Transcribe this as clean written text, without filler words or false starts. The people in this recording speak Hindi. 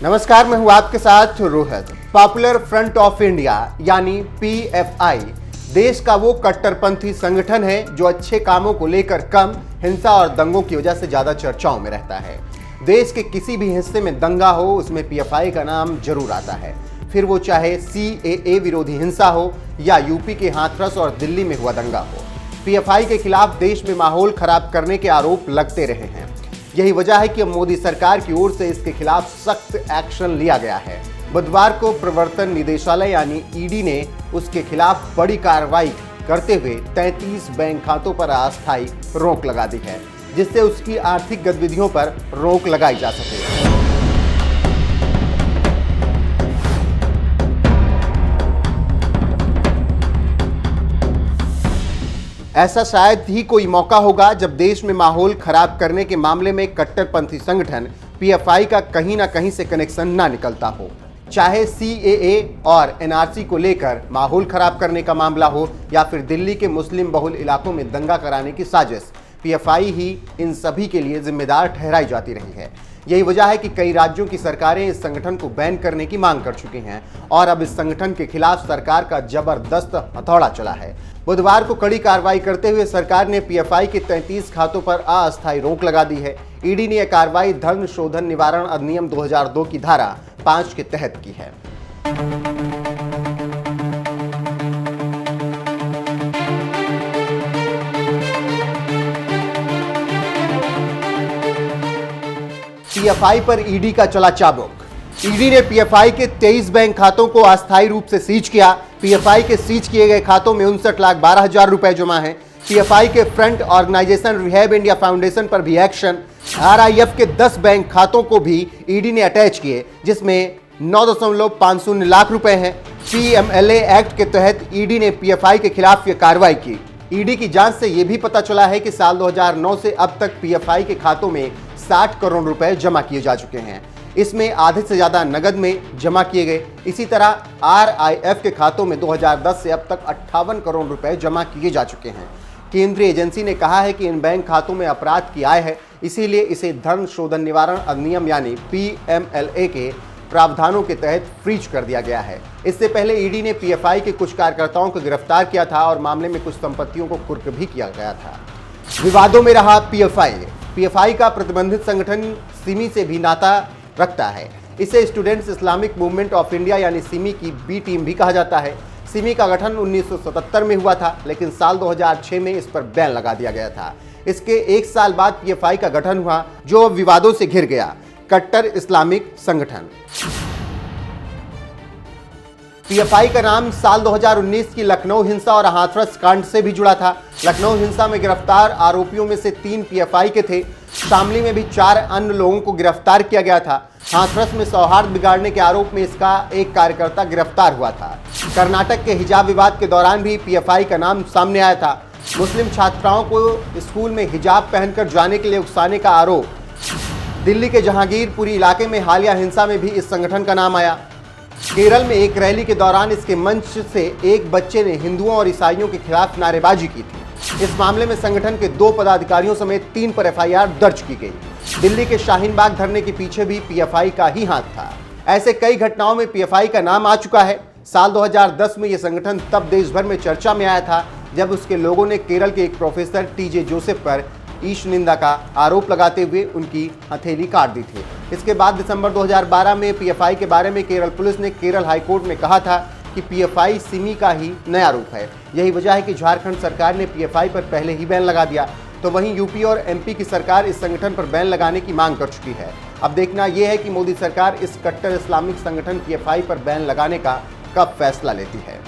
नमस्कार, मैं हूं आपके साथ Rohit. Popular front of India यानी पीएफआई देश का वो कट्टरपंथी संगठन है जो अच्छे कामों को लेकर कम, हिंसा और दंगों की वजह से ज्यादा चर्चाओं में रहता है। देश के किसी भी हिस्से में दंगा हो, उसमें पीएफआई का नाम जरूर आता है, फिर वो चाहे सीएए विरोधी हिंसा हो या यूपी के हाथरस और दिल्ली में हुआ दंगा हो। पीएफआई के खिलाफ देश में माहौल खराब करने के आरोप लगते रहे हैं। यही वजह है कि मोदी सरकार की ओर से इसके खिलाफ सख्त एक्शन लिया गया है। बुधवार को प्रवर्तन निदेशालय यानी ईडी ने उसके खिलाफ बड़ी कार्रवाई करते हुए 33 बैंक खातों पर अस्थायी रोक लगा दी है, जिससे उसकी आर्थिक गतिविधियों पर रोक लगाई जा सके। ऐसा शायद ही कोई मौका होगा जब देश में माहौल खराब करने के मामले में कट्टरपंथी संगठन पीएफआई का कहीं ना कहीं से कनेक्शन ना निकलता हो। चाहे सीएए और एनआरसी को लेकर माहौल खराब करने का मामला हो या फिर दिल्ली के मुस्लिम बहुल इलाकों में दंगा कराने की साजिश, पीएफआई ही इन सभी के लिए जिम्मेदार ठहराई जाती रही है। यही वजह है कि कई राज्यों की सरकारें इस संगठन को बैन करने की मांग कर चुकी हैं और अब इस संगठन के खिलाफ सरकार का जबरदस्त हथौड़ा चला है। बुधवार को कड़ी कार्रवाई करते हुए सरकार ने पीएफआई के 33 खातों पर अस्थायी रोक लगा दी है। ईडी ने यह कार्रवाई धन शोधन निवारण अधिनियम 2002 की धारा 5 के तहत की है। पीएफआई पर ईडी का चला चाबुक। ईडी ने पीएफआई के 23 बैंक खातों को अस्थायी रूप से सीज किया। पीएफआई के सीज किए गए खातों में 59,12,000 रुपए जमा हैं। पीएफआई के front organisation Rehab India Foundation पर भी एक्शन। आरआईएफ के 10 बैंक खातों को भी ईडी ने अटैच किए, जिसमें 9.50 लाख रुपए हैं। पीएमएलए एक्ट के तहत ईडी ने पीएफआई के खिलाफ यह कार्रवाई की। ईडी की जांच से यह भी पता चला है कि साल 2009 से अब तक पीएफआई के खातों में 60 करोड़ रुपए जमा किए जा चुके हैं। इसमें आधे से ज्यादा नगद में जमा किए गए। इसी तरह आरआईएफ के खातों में 2010 से अब तक 58 करोड़ रुपए जमा किए जा चुके हैं। केंद्रीय एजेंसी ने कहा है कि इन बैंक खातों में अपराध की आय है, इसीलिए इसे धन शोधन निवारण अधिनियम यानी पीएमएलए के प्रावधानों के तहत फ्रीज कर दिया गया है। इससे पहले ईडी ने पीएफआई के कुछ कार्यकर्ताओं को गिरफ्तार किया था और मामले में कुछ संपत्तियों को कुर्क भी किया गया था। विवादों में रहा पीएफआई का प्रतिबंधित संगठन सिमी से भी नाता रखता है। इसे students Islamic movement of India यानी सिमी की बी टीम भी कहा जाता है। सिमी का गठन 1977 में हुआ था, लेकिन साल 2006 में इस पर बैन लगा दिया गया था। इसके एक साल बाद पीएफआई का गठन हुआ, जो विवादों से घिर गया। कट्टर इस्लामिक संगठन। पीएफआई का नाम साल 2019 की लखनऊ हिंसा और हाथरस कांड से भी जुड़ा था। लखनऊ हिंसा में गिरफ्तार आरोपियों में से 3 पीएफआई के थे। शामली में भी 4 अन्य लोगों को गिरफ्तार किया गया था। हाथरस में सौहार्द बिगाड़ने के आरोप में इसका एक कार्यकर्ता गिरफ्तार हुआ था। कर्नाटक के हिजाब विवाद के दौरान भी पीएफआई का नाम सामने आया था। मुस्लिम छात्राओं को स्कूल में हिजाब पहनकर जाने के लिए उकसाने का आरोप। दिल्ली के जहांगीरपुरी इलाके में हालिया हिंसा में भी इस संगठन का नाम आया। केरल में एक रैली के दौरान इसके मंच से एक बच्चे ने हिंदुओं और ईसाइयों के खिलाफ नारेबाजी की थी। इस मामले में संगठन के 2 पदाधिकारियों समेत 3 पर एफआईआर दर्ज की गई। दिल्ली के शाहीन बाग धरने के पीछे भी पीएफआई का ही हाथ था। ऐसे कई घटनाओं में पीएफआई का नाम आ चुका है। साल 2010 में यह संगठन तब देश भर में चर्चा में आया था जब उसके लोगों ने केरल के एक प्रोफेसर टीजे जोसेफ पर ईश निंदा का आरोप लगाते हुए उनकी हथेली काट दी थी। इसके बाद दिसंबर 2012 में पीएफआई के बारे में केरल पुलिस ने केरल हाईकोर्ट में कहा था कि पीएफआई सिमी का ही नया रूप है। यही वजह है कि झारखंड सरकार ने पीएफआई पर पहले ही बैन लगा दिया, तो वहीं यूपी और एमपी की सरकार इस संगठन पर बैन लगाने की मांग कर चुकी है। अब देखना यह है कि मोदी सरकार इस कट्टर इस्लामिक संगठन पीएफआई पर बैन लगाने का कब फैसला लेती है।